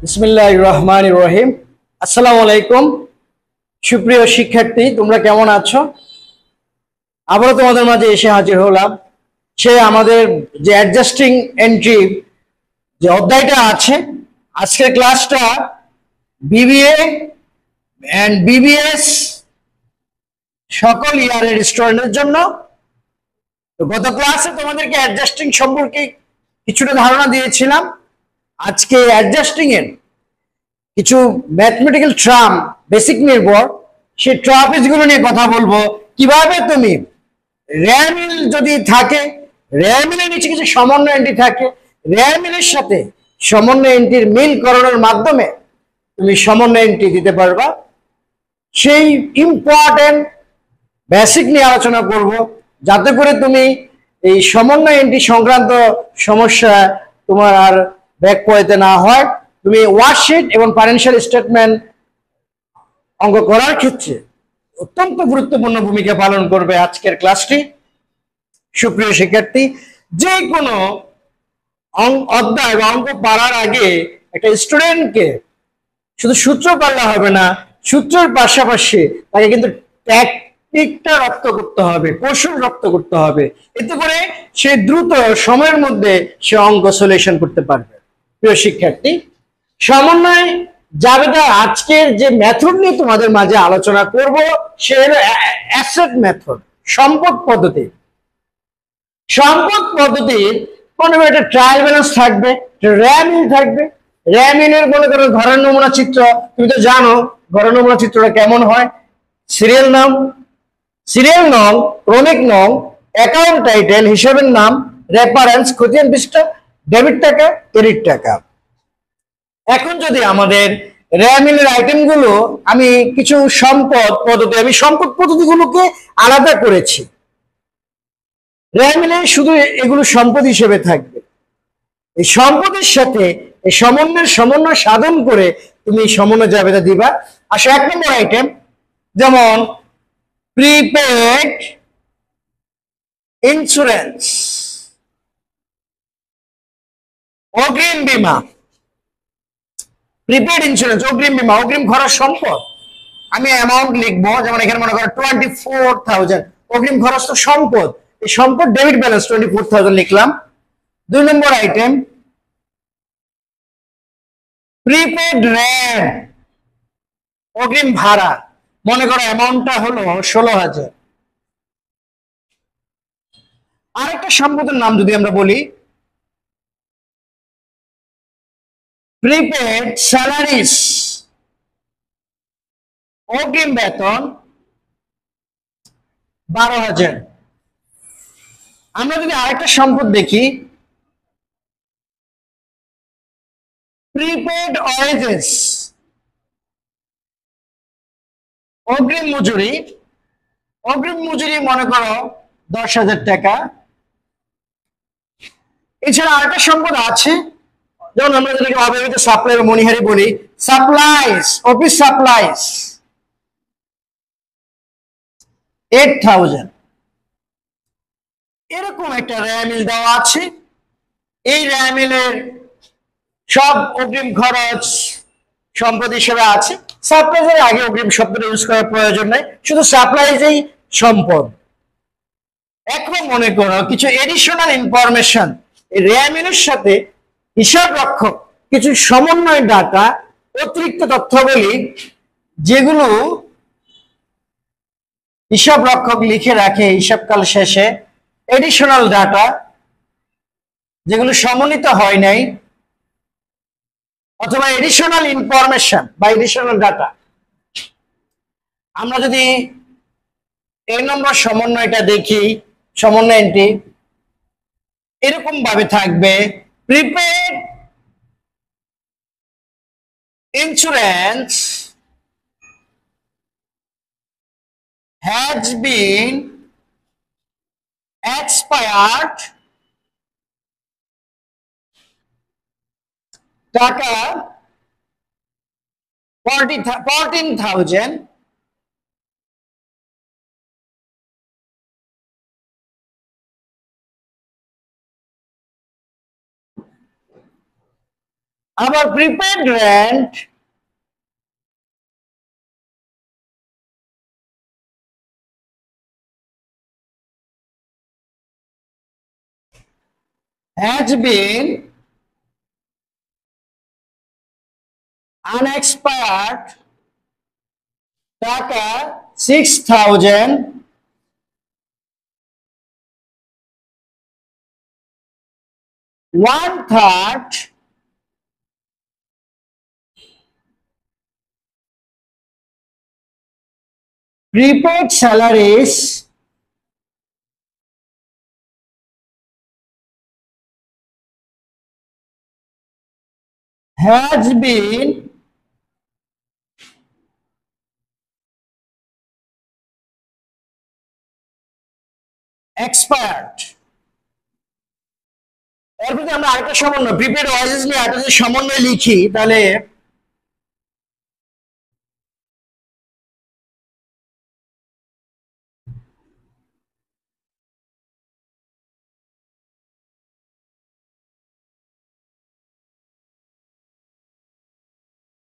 বিসমিল্লাহির রহমানির রহিম। আসসালামু আলাইকুম সুপ্রিয় শিক্ষার্থী, তোমরা কেমন আছো? আবারও তোমাদের মাঝে এসে হাজির হলাম। সে আমাদের যে অ্যাডজাস্টিং এন্ট্রি যে অধ্যায়টা আছে, আজকের ক্লাসটা বিবিএ এন্ড বিবিএস সকল ইয়ারের স্টুডেন্টের জন্য। তো গত ক্লাসে তোমাদেরকে অ্যাডজাস্টিং সম্পর্কে কিছুটা ধারণা দিয়েছিলাম। আজকে অ্যাডজাস্টিং এর কিছু ম্যাথমেটিক্যাল ট্রাম বেসিক নির্ভর সেই ট্রাপিজ গুলো নিয়ে কথা বলবো। কিভাবে তুমি র্যামিল যদি থাকে, র্যামিলের নিচে কিছু সমন্বয় এন্ট্রি থাকে, র্যামিলের সাথে সমন্বয় এন্ট্রির মিল করানোর মাধ্যমে তুমি সমন্বয় এন্ট্রি দিতে পারবা, সেই ইম্পর্টেন্ট বেসিক নিয়ে আলোচনা করব, যাতে করে তুমি এই সমন্বয় এন্ট্রি সংক্রান্ত সমস্যা তোমার আর ব্যাক পড়তে না হয়। তুমি ওয়ার্কশিট এবং ফাইন্যান্সিয়াল স্টেটমেন্ট অঙ্ক করার ক্ষেত্রে অত্যন্ত গুরুত্বপূর্ণ ভূমিকা পালন করবে আজকের ক্লাসটি। সুপ্রিয় শিক্ষার্থী, যে কোনো অধ্যায় বা অঙ্ক পারার আগে একটা স্টুডেন্টকে শুধু সূত্র পারলে হবে না, সূত্রের পাশাপাশি তাকে কিন্তু ট্যাকটিকটা রপ্ত করতে হবে, কৌশল রপ্ত করতে হবে। এতে করে সে দ্রুত সময়ের মধ্যে সে অঙ্ক সলিউশন করতে পারবে। প্রিয় শিক্ষার্থী, সমন্বয় জাবেদা আজকের যে মেথড নিয়ে তোমাদের মাঝে আলোচনা করব সে হলো অ্যাসেট মেথড, সম্পদ পদ্ধতি। সম্পদ পদ্ধতির মনে করো একটা ট্রায়াল ব্যালেন্স থাকবে, র্যামিল থাকবে। র্যামিলের মনে করো ঘরের নমুনা চিত্র, তুমি তো জানো ঘরের নমুনা চিত্রটা কেমন হয়। সিরিয়াল নং, ক্রমিক নং, অ্যাকাউন্ট টাইটেল, হিসাবের নাম, রেফারেন্স, খতিয়ান পৃষ্ঠা, ডেবিট টাকা, ক্রেডিট টাকা। এখন যদি আমাদের র্যামিলের আইটেমগুলো আমি কিছু সম্পদ পদ্ধতিগুলোকে আলাদা করেছি। র্যামিলে শুধু এগুলো সম্পদ হিসেবে থাকবে। এই সম্পদের সাথে এই সমন্বয় সাধন করে তুমি সমন্বয় জাবেদা দিবা। আসো 1 নম্বর আইটেম, যেমন প্রিপেড ইন্স্যুরেন্স, অগ্রিম বীমা। প্রিপেড ইন্স্যুরেন্স, অগ্রিম বীমা, অগ্রিম খরচ সম্পদ। আমি অ্যামাউন্ট লিখবো, যেমন এখানে মনে করো 24,000 অগ্রিম খরচ তো সম্পদ, এই সম্পদ ডেবিট ব্যালেন্স 24,000 লিখলাম। 2 নম্বর আইটেম প্রিপেড রেন্ট, অগ্রিম ভাড়া। মনে করো অ্যামাউন্টটা হলো 16,000। আরেকটা সম্পদের নাম যদি আমরা বলি প্রিপেড স্যালারিস, অগ্রিম বেতন 12,000। আমরা যদি আরেকটা সম্পদ দেখি প্রিপেড ওয়েজেস, অগ্রিম মজুরি। অগ্রিম মজুরি মনে করো 10,000 টাকা। এছাড়া আরেকটা সম্পদ আছে, যেমন আমরা যেটাকে অব্যবহৃত সাপ্লাই বা মনিহারি বলি, সাপ্লাইস, অফিস সাপ্লাইস 8,000। এরকম একটা র্যামিল দেওয়া আছে। এই র্যামিলের সব অগ্রিম খরচ সম্পদ হিসেবে আছে। সাপ্লাইজের আগে অগ্রিম শব্দটা ইউজ করার প্রয়োজন নাই, শুধু সাপ্লাইজেই সম্পদ। এখন মনে করো কিছু এডিশনাল ইনফরমেশন এই র্যামিলের সাথে হিসাব রক্ষক কিছু সমন্বয় ডাটা, অতিরিক্ত তথ্যাবলী যেগুলো হিসাব রক্ষক লিখে রাখে হিসাবকাল শেষে, এডিশনাল ডাটা যেগুলো সমন্বিত হয় নাই, অথবা এডিশনাল ইনফরমেশন বা এডিশনাল ডাটা। আমরা যদি এই নম্বর সমন্বয়টা দেখি, সমন্বয় এন্ট্রি এরকম ভাবে থাকবে prepaid insurance has been expired টাকা 14,000। আবার prepaid rent has been unexpired টাকা 6,000 1/3 prepaid salaries has been expired. এরপর আমরা আরেকটা সমন্বয় প্রিপেড ওয়াইজেস নিয়ে আরেকটা যদি সমন্বয় লিখি তাহলে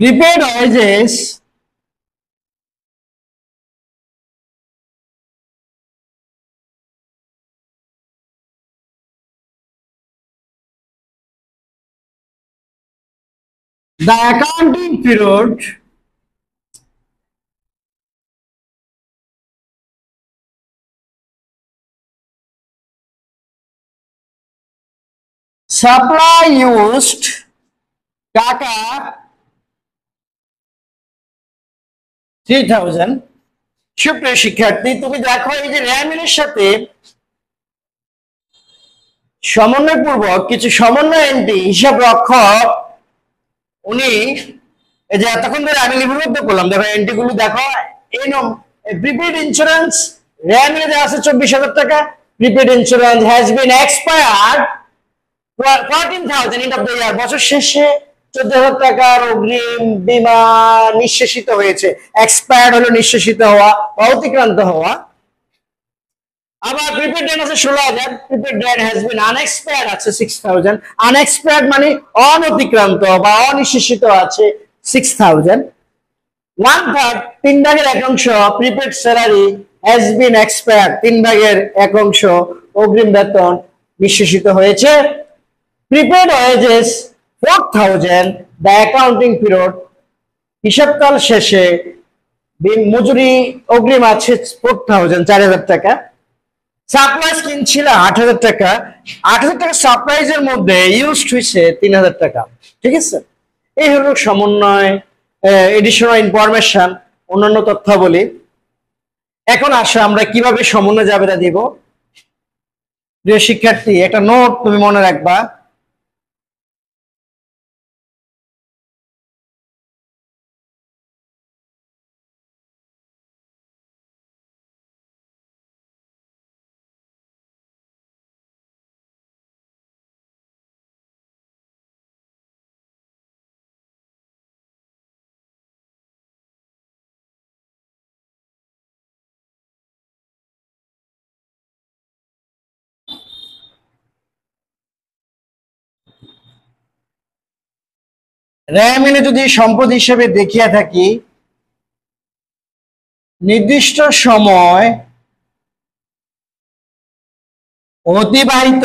prepaid wages the accounting period supply used টাকা 3,000। সুপ্রিয় শিক্ষার্থী তুমি দেখো এই যে র্যামিনের সাথে সমন্বয় পূর্বক কিছু সমন্বয় এন্ট্রি হিসাব রক্ষক উনি এই যে এতক্ষণ ধরে আমি লিপিবদ্ধ করলাম দেখো এন্ট্রি গুলো দেখো এই প্রিপেড ইন্স্যুরেন্স র্যামিনে দেওয়া আছে 24,000 টাকা prepaid insurance has been expired 14,000 end of the year বছর শেষে 14,000 টাকার অগ্রিম বীমা নিঃশেষিত হয়েছে এক্সপায়ার্ড হলো নিঃশেষিত হওয়া বা অতিক্রান্ত হওয়া আবার প্রিপেড রেন্ট আছে 16,000 prepaid rent has been unexpired আছে 6,000 আনএক্সপায়ার্ড মানে অনতিক্রান্ত বা অনিঃশেষিত আছে 6,000 1/3 3/1 অংশ prepaid salary has been expired 3/1 অংশ অগ্রিম বেতন নিঃশেষিত হয়েছে prepaid wages 4,000 the accounting period হিসাবকাল শেষে মজুরি অগ্রিম আছে 4,000 4,000 টাকা সারপ্রাইজ কিনছিল 8,000 টাকা 8,000 টাকা সারপ্রাইজের মধ্যে ইউজড হয়েছে 3,000 টাকা ঠিক আছে এই হলো সমন্বয় এডিশনাল ইনফরমেশন অন্যান্য তথ্যাবলী এখন আসো আমরা কিভাবে সমন্বয় জাবেদা দিব প্রিয় শিক্ষার্থী একটা নোট তুমি মনে রাখবা র্যামিনে যদি সম্পদ হিসেবে দেখিয়া থাকি নির্দিষ্ট সময় অতিবাহিত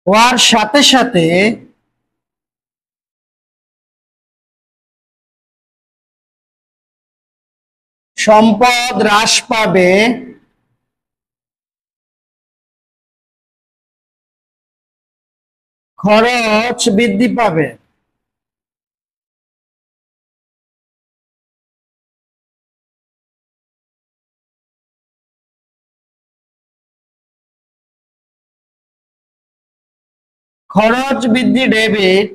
হওয়ার সাথে সাথে সম্পদ হ্রাস পাবে খরচ বৃদ্ধি পাবে খরচ বৃদ্ধি ডেবিট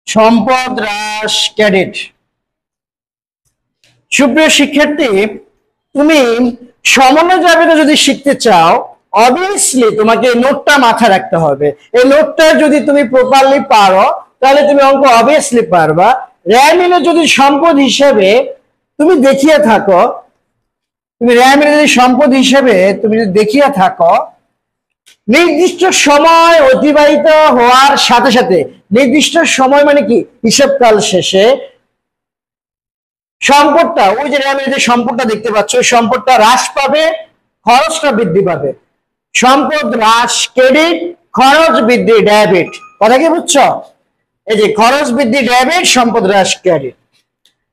সম্পদ হ্রাস ক্রেডিট সুপ্রিয় শিক্ষার্থী তুমি সমন্বয় জাবেদা যদি শিখতে চাও অবভিয়াসলি তোমাকে এই নোটটা মাথায় রাখতে হবে এই নোটটা যদি তুমি প্রপারলি পারো তাহলে তুমি অঙ্ক অবভিয়াসলি পারবা র্যামিনে যদি সম্পদ হিসেবে তুমি দেখিয়ে থাকো তুমি র্যামের যদি সম্পদ হিসেবে তুমি যদি দেখিয়ে থাকো, নির্দিষ্ট সময় অতিবাহিত হওয়ার সাথে সাথে, নির্দিষ্ট সময় মানে কি, হিসাবকাল শেষে সম্পদটা, ওই যে র্যামের যে সম্পদটা দেখতে পাচ্ছ, ওই সম্পদটা হ্রাস পাবে, খরচটা বৃদ্ধি পাবে। সম্পদ হ্রাস ক্রেডিট, খরচ বৃদ্ধি ডেবিট। কথা কি বুঝছো? এই যে খরচ বৃদ্ধি ডেবিট, সম্পদ হ্রাস ক্রেডিট।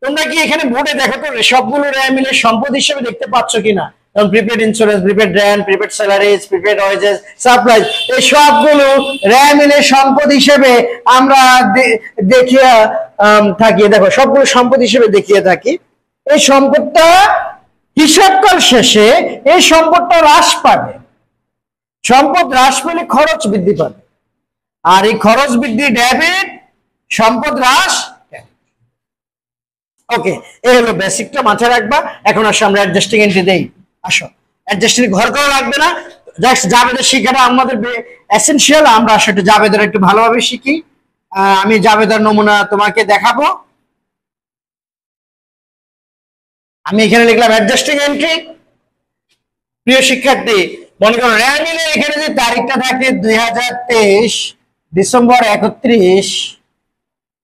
তোমরা কি এখানে বোর্ডে দেখো তো সবগুলো র্যাম মিলে সম্পদ হিসেবে দেখতে পাচ্ছ কিনা? যেমন prepaid insurance, prepaid rent, prepaid salaries, prepaid wages, supplies, এই সবগুলো র্যাম মিলে সম্পদ হিসেবে আমরা দেখিয়ে থাকি। দেখো সবগুলো সম্পদ হিসেবে দেখিয়ে থাকি। এই সম্পদটা হিসাবকাল শেষে এই সম্পদটা হ্রাস পাবে। সম্পদ হ্রাস পেলে খরচ বৃদ্ধি পাবে, আর এই খরচ বৃদ্ধি ডেবিট, সম্পদ হ্রাস। ওকে, এই হলো বেসিকটা, মাথায় রাখবা। এখন আসো আমরা অ্যাডজাস্টিং এন্ট্রি দেই। আসো, অ্যাডজাস্টিং ঘর করা লাগবে না, জাস্ট জাবেদের শিখাটা আমাদের এসেনশিয়াল। আমরা আসলে জাবেদের একটু ভালোভাবে শিখি। আমি জাবেদার নমুনা তোমাকে দেখাবো। আমি এখানে লিখলাম অ্যাডজাস্টিং এন্ট্রি। প্রিয় শিক্ষার্থী, মনে করো র্যামিলে এখানে যে তারিখটা থাকে 2023 ডিসেম্বর 31,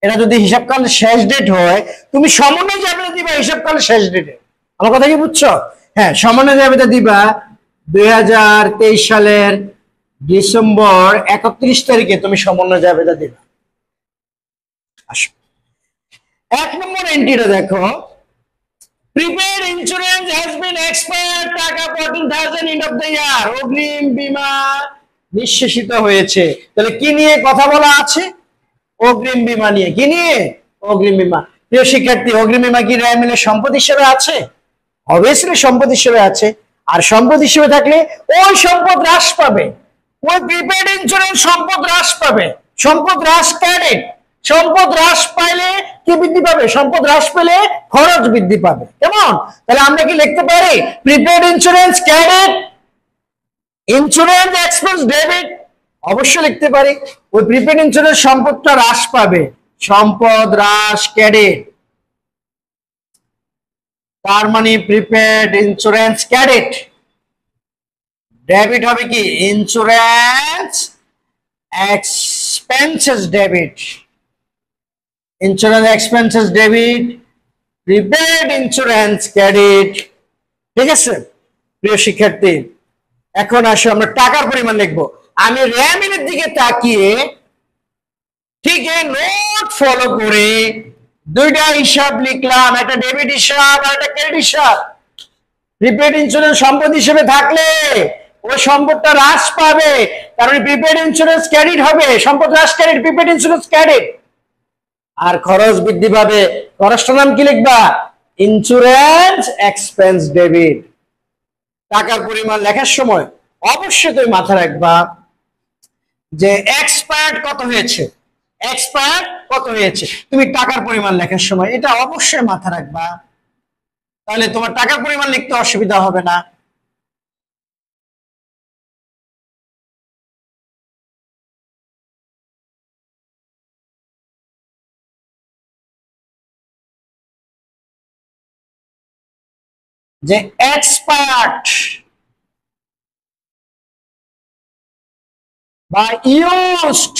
এটা যদি হিসাবকাল শেষ ডেট হয়, তুমি সমন্বয় জাবেদা দিবা হিসাবকাল শেষ ডেটে। আমার কথা কি বুঝছো? হ্যাঁ, সমন্বয় জাবেদা দিবা 2023 সালের ডিসেম্বর 31 তারিখে তুমি সমন্বয় জাবেদা দিবা। আসো, 1 নম্বর এন্ট্রিটা দেখো। Prepaid insurance has been expired, টাকা 14,000 এন্ড অফ দ্য ইয়ার। অগ্রিম বীমা নিঃশেষিত হয়েছে। তাহলে কি নিয়ে কথা বলা আছে? অগ্রিম বীমা নিয়ে। কি নিয়ে? অগ্রিম বীমা। প্রিয় শিক্ষার্থী, অগ্রিম বীমা কি র্যাম মিলে সম্পদ হিসেবে আছে? অবভিয়াসলি সম্পদ হিসেবে আছে। আর সম্পদ হিসেবে থাকলে ওই সম্পদ হ্রাস পাবে, ওই প্রিপেড ইন্স্যুরেন্স সম্পদ হ্রাস পাবে। সম্পদ হ্রাস ক্রেডিট, সম্পদ হ্রাস পাইলে কি বৃদ্ধি পাবে? সম্পদ হ্রাস পেলে খরচ বৃদ্ধি পাবে। কেমন? তাহলে আমরা কি লিখতে পারি prepaid insurance credit, insurance expense debit? অবশ্যই লিখতে পারি। ওই প্রিপেড ইন্স্যুরেন্স সম্পদটা হ্রাস পাবে, সম্পদ হ্রাস ক্রেডিট। তার মানে প্রিপেড ইন্স্যুরেন্স ক্রেডিট, ডেবিট হবে কি insurance expenses debit. Insurance expenses debit, prepaid insurance credit. ঠিক আছে প্রিয় শিক্ষার্থী, এখন আসো আমরা টাকার পরিমাণ লিখবো। আমি র্যামিনের দিকে তাকিয়ে ঠিক এই নোট ফলো করে দুইটা হিসাব লিখলাম, একটা ডেবিট হিসাব আর একটা ক্রেডিট হিসাব। প্রিপেড ইন্স্যুরেন্স সম্পদ হিসেবে থাকলে ওই সম্পদটা হ্রাস পাবে, কারণ প্রিপেড ইন্স্যুরেন্স ক্রেডিট হবে, সম্পদ হ্রাস ক্রেডিট, প্রিপেড ইন্স্যুরেন্স ক্রেডিট। আর খরচ বৃদ্ধি পাবে, খরচটার নাম কি লিখবা? Insurance expense debit. টাকার পরিমাণ লেখার সময় অবশ্যই তুমি মাথায় রাখবা যে এক্সপায়ার্ড কত হয়েছে, এক্সপায়ার্ড কত হয়েছে। তুমি টাকার পরিমাণ লেখার সময় এটা অবশ্যই মাথায় রাখবা, তাহলে তোমার টাকার পরিমাণ লিখতে অসুবিধা হবে না। যে এক্সপায়ার্ড বা ইউজড,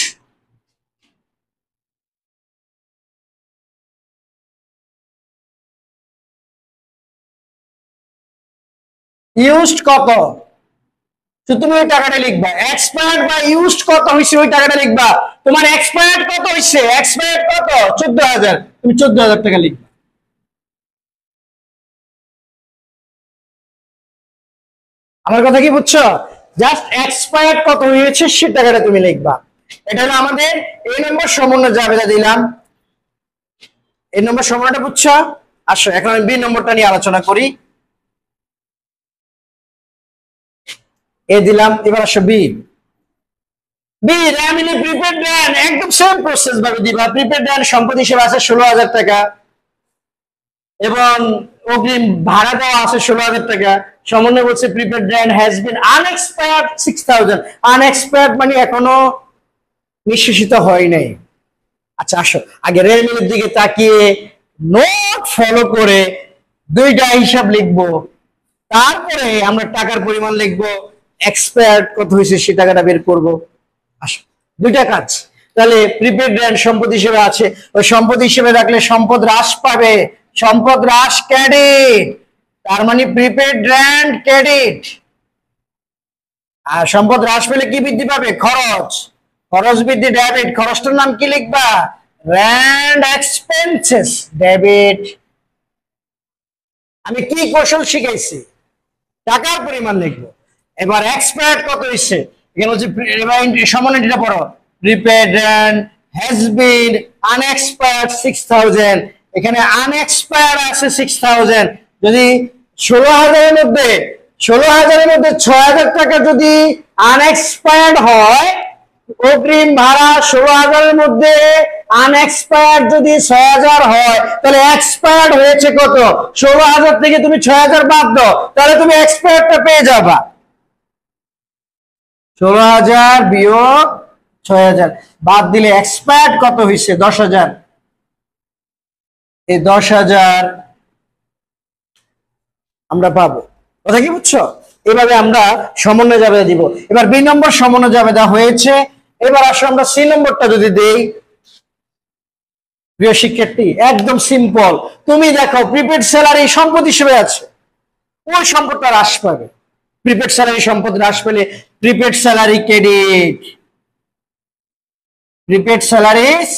ইউজড কত, তুমি ওই টাকাটা লিখবা। এক্সপায়ার্ড বা ইউজড কত হয়েছে ওই টাকাটা লিখবা। তোমার এক্সপায়ার্ড কত হয়েছে, এক্সপায়ার্ড কত 14,000, তুমি 14,000 টাকা লিখবা। আমার কথা কি বুঝছো? জাস্ট এক্সপায়ার্ড কত হয়েছে সে টাকাটা তুমি লিখবা। এটা হলো আমাদের এই নম্বর সমন্বয় জাবেদা দিলাম। এই নম্বর সমন্বয়টা বুঝছো? আসো এখন আমি বি নম্বরটা নিয়ে আলোচনা করি। এ দিলাম, এবার আসো বি। বি র্যামিনি প্রিপেড র্যান, একদম সেম প্রসেস ভাবে দিবা। প্রিপেড র্যান সম্পদ হিসেবে আছে 16,000 টাকা এবং অগ্রিম ভাড়া দেওয়া আছে 16,000 টাকা। সমন্বয় বলছে prepaid ran has been unexpired 6,000। Unexpired মানে এখনো নিঃশেষিত হয় নাই। আচ্ছা আসো আগে র্যামিনের দিকে তাকিয়ে নোট ফলো করে দুইটা হিসাব লিখবো। তারপরে আমরা টাকার পরিমাণ লিখবো, এক্সপায়ার্ড কত হয়েছে সে টাকাটা বের করবো। আসো, দুইটা কাজ। তাহলে প্রিপেড র্যান্ড সম্পদ হিসেবে আছে, ওই সম্পদ হিসেবে রাখলে সম্পদ হ্রাস পাবে, সম্পদ হ্রাস ক্রেডিট, তার মানে প্রিপেড র্যান্ড ক্রেডিট। আর সম্পদ হ্রাস পেলে কি বৃদ্ধি পাবে? খরচ, খরচ বৃদ্ধি ডেবিট। খরচটার নাম কি লিখবা? RAND expenses debit. আমি কি কৌশল শিখাইছি? টাকার পরিমাণ লিখবো। এবার এক্সপায়ার্ড কত হচ্ছে, এখানে হচ্ছে সমানিটা পড়ো, prepaid RAND has been unexpired 6000, এখানে আনএক্সপায়ার্ড আছে 6000। যদি 16,000-এর মধ্যে 6000 টাকা যদি আনএক্সপায়ার্ড হয়, অগ্রিম ভাড়া 16,000-এর মধ্যে আনএক্সপায়ার্ড যদি 6000 হয়, তাহলে এক্সপায়ার্ড হয়েছে কত? 16,000 থেকে তুমি 6000 বাদ দাও, তাহলে তুমি এক্সপায়ার্ডটা পেয়ে যাবা। 16,000 বিয়োগ 6000 বাদ দিলে এক্সপায়ার্ড কত হয়েছে? 10,000। এই 10,000 আমরা পাবো। কথা কি বুঝছো? এভাবে আমরা সমন্বয় জাবেদা দিব। এবার বি নম্বর সমন্বয় জাবেদা হয়েছে। এবার আসো আমরা সি নম্বরটা যদি দেই। প্রিয় শিক্ষার্থী, একদম সিম্পল। তুমি দেখো প্রিপেড স্যালারি সম্পদ হিসেবে আছে, ওই সম্পদটা হ্রাস পাবে। প্রিপেড স্যালারি সম্পদ হ্রাস পেলে prepaid salary credit, prepaid salaries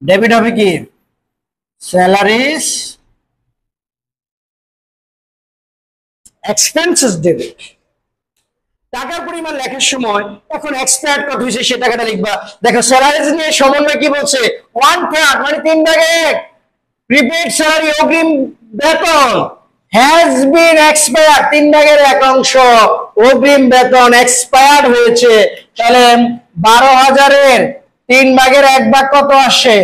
debit হবে কি? Salaries expenses debit. টাকার পরিমাণ লেখার সময় এখন এক্সপায়ার্ড কত হয়েছে সে টাকাটা লিখবা। দেখো স্যালারিজ নিয়ে সমন্বয় কি বলছে? 1/3 মানে 3/1। প্রিপেড স্যালারি অগ্রিম বেতন হ্যাজ বিন এক্সপায়ার্ড, 3/1 অংশ অগ্রিম বেতন এক্সপায়ার্ড হয়েছে। তাহলে 12,000-এর 3/1 কত আসে?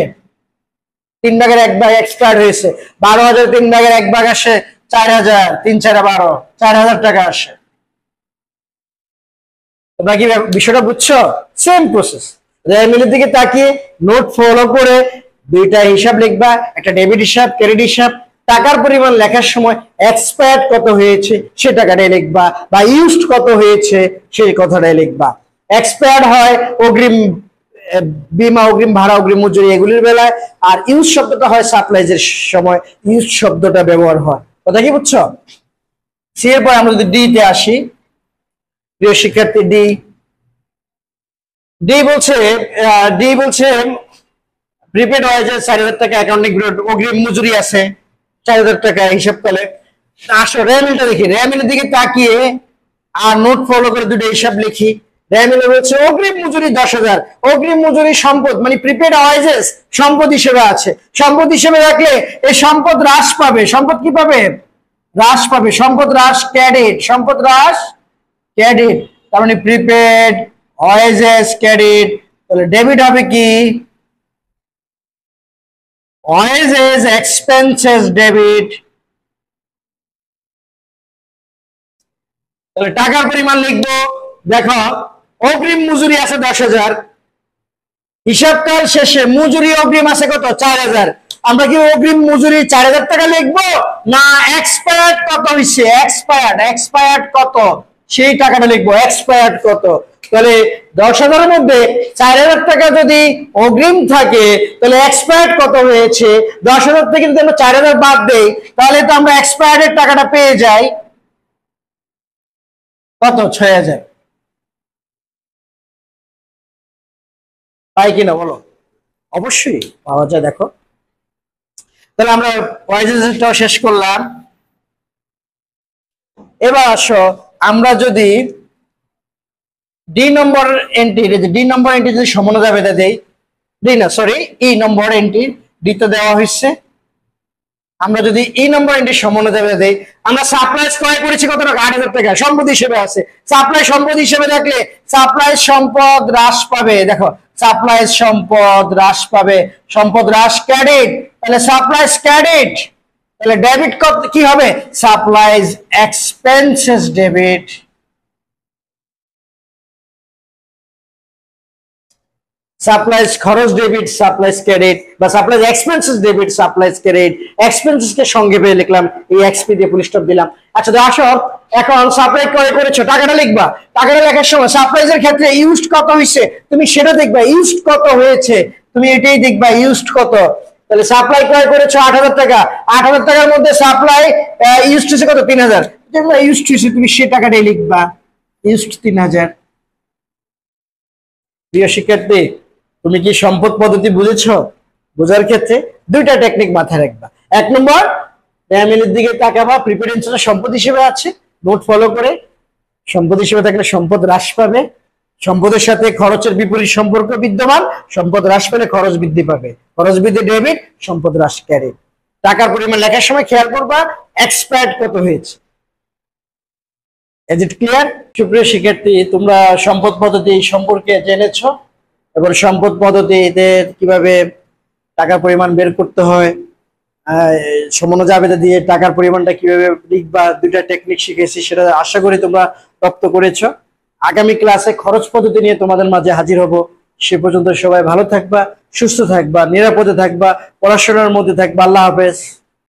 3/1 এক্সপায়ার্ড হয়েছে। 12,000 3/1 আসে 4,000, 3 4 12, 4,000 টাকা আসে। তোমরা কি বিষয়টা বুঝছো? Same process. রেমিলের দিকে তাকিয়ে নোট ফলো করে দুইটা হিসাব লিখবা, একটা ডেবিট হিসাব, ক্রেডিট হিসাব। টাকার পরিমাণ লেখার সময় এক্সপায়ার্ড কত হয়েছে সে টাকাটাই লিখবা, বা ইউজড কত হয়েছে সেই কথাটাই লিখবা। এক্সপায়ার্ড হয় অগ্রিম বীমা, অগ্রিম ভাড়া, অগ্রিম মজুরি এগুলির বেলায়, আর ইউজ শব্দটা হয় সাপ্লাইজের সময় ইউজ শব্দটা ব্যবহার হয়। কথা কি বুঝছো? সি এর পর আমরা যদি ডি তে আসি, প্রিয় শিক্ষার্থী, ডি বলছে প্রিপেড ওয়াইজের 4,000 টাকা অ্যাকাউন্টিং অগ্রিম মজুরি আছে 4,000 টাকা হিসাব করলে। আসো রেমিলটা দেখি, রেমিলের দিকে তাকিয়ে আর নোট ফলো করে দুটো হিসাব লিখি। রেমিলে বলছে অগ্রিম মজুরি 10,000, অগ্রিম মজুরি সম্পদ মানে প্রিপেড ওয়াইজেস সম্পদ হিসেবে আছে। সম্পদ হিসেবে রাখলে এই সম্পদ হ্রাস পাবে। সম্পদ কি পাবে? হ্রাস পাবে। সম্পদ হ্রাস ক্রেডিট, সম্পদ হ্রাস ক্রেডিট, তার মানে প্রিপেড ওয়াইজেস ক্রেডিট। তাহলে ডেবিট হবে কি? Wages expenses debit. তাহলে টাকার পরিমাণ লিখবো। দেখো অগ্রিম মজুরি আছে 10,000, হিসাবকাল শেষে মজুরি অগ্রিম আছে কত? 4,000। আমরা কি অগ্রিম মজুরি 4,000 টাকা লিখবো, না এক্সপায়ার্ড কত হয়েছে? এক্সপায়ার্ড কত সেই টাকাটা লিখবো। এক্সপায়ার্ড কত? তাহলে 10,000-এর মধ্যে 4,000 টাকা যদি অগ্রিম থাকে, তাহলে এক্সপায়ার্ড কত হয়েছে? 10,000 থেকে যদি আমরা 4,000 বাদ দেই, তাহলে তো আমরা এক্সপায়ার্ডের টাকাটা পেয়ে যাই কত? 6,000। পাই কিনা বলো? অবশ্যই পাওয়া যায়। দেখো তাহলে আমরা ওয়াইজেসটাও শেষ করলাম। এবার আসো আমরা যদি ডি নম্বর এন্ট্রি যদি সমন্বয় জাবেদা দেই, ই নম্বর এন্ট্রি ডি তো দেওয়া হয়েছে। আমরা যদি ই নম্বর এন্ট্রি সমন্বয় জাবেদা দেই, আমরা সাপ্লাইজ ক্রয় করেছি কত টাকা? 8,000 টাকা সম্পদ হিসেবে আছে। সাপ্লাই সম্পদ হিসেবে রাখলে সাপ্লাই সম্পদ হ্রাস পাবে। দেখো সাপ্লাইজ সম্পদ হ্রাস পাবে, সম্পদ হ্রাস ক্রেডিট, তাহলে সাপ্লাইজ ক্রেডিট। তাহলে ডেবিট কত কি হবে? Supplies expenses debit. সাপ্লাইজ খরচ ডেবিট, সাপ্লাইজ ক্রেডিট, বা supplies expenses debit, supplies credit. Expenses কে সঙ্গে পেয়ে লিখলাম, এই এক্সপি দিয়ে ফুল স্টপ দিলাম। আচ্ছা আসো, এখন সাপ্লাই করে করেছো, টাকাটা লিখবা। টাকাটা লেখার সময় সাপ্লাইজের ক্ষেত্রে ইউজড কত হয়েছে তুমি সেটা দেখবা, ইউজড কত হয়েছে তুমি এটাই দেখবা, ইউজড কত। তাহলে সাপ্লাই ক্রয় করেছো 8,000 টাকা, 8,000 টাকার মধ্যে সাপ্লাই ইউজড হয়েছে কত, 3,000। যেগুলো ইউজড হয়েছে তুমি সে টাকাটাই লিখবা, ইউজড 3,000। প্রিয় শিক্ষার্থী, তুমি কি সম্পদ পদ্ধতি বুঝেছো? বোঝার ক্ষেত্রে দুইটা টেকনিক মাথায় রাখবা। এক নম্বর, ফ্যামিলির দিকে তাকাবা, প্রিফারেন্সটা সম্পদ হিসেবে আছে, নোট ফলো করে। সম্পদ হিসেবে থাকলে সম্পদ হ্রাস পাবে, সম্পদের সাথে খরচের বিপরীত সম্পর্ক বিদ্যমান, সম্পদ হ্রাস পেলে খরচ বৃদ্ধি পাবে, খরচ বৃদ্ধি ডেবিট, সম্পদ হ্রাস ক্রেডিট। টাকার পরিমাণ লেখার সময় খেয়াল করবা এক্সপায়ার্ড কত হয়েছে। Is it clear? সুপ্রিয় শিক্ষার্থী, তোমরা সম্পদ পদ্ধতি সম্পর্কে জেনেছো এবং সম্পদ পদ্ধতিতে কিভাবে টাকার পরিমাণ বের করতে হয়, সমন জাবেদা দিয়ে টাকার পরিমাণটা কিভাবে লিখবা, দুইটা টেকনিক শিখেছি, সেটা আশা করি তোমরা রপ্ত করেছো। আগামী ক্লাসে খরচ পদ্ধতি নিয়ে তোমাদের মাঝে হাজির হব। সে পর্যন্ত সবাই ভালো থাকবা, সুস্থ থাকবা, নিরাপদে থাকবা, পড়াশোনার মধ্যে থাকবা। আল্লাহ হাফেজ।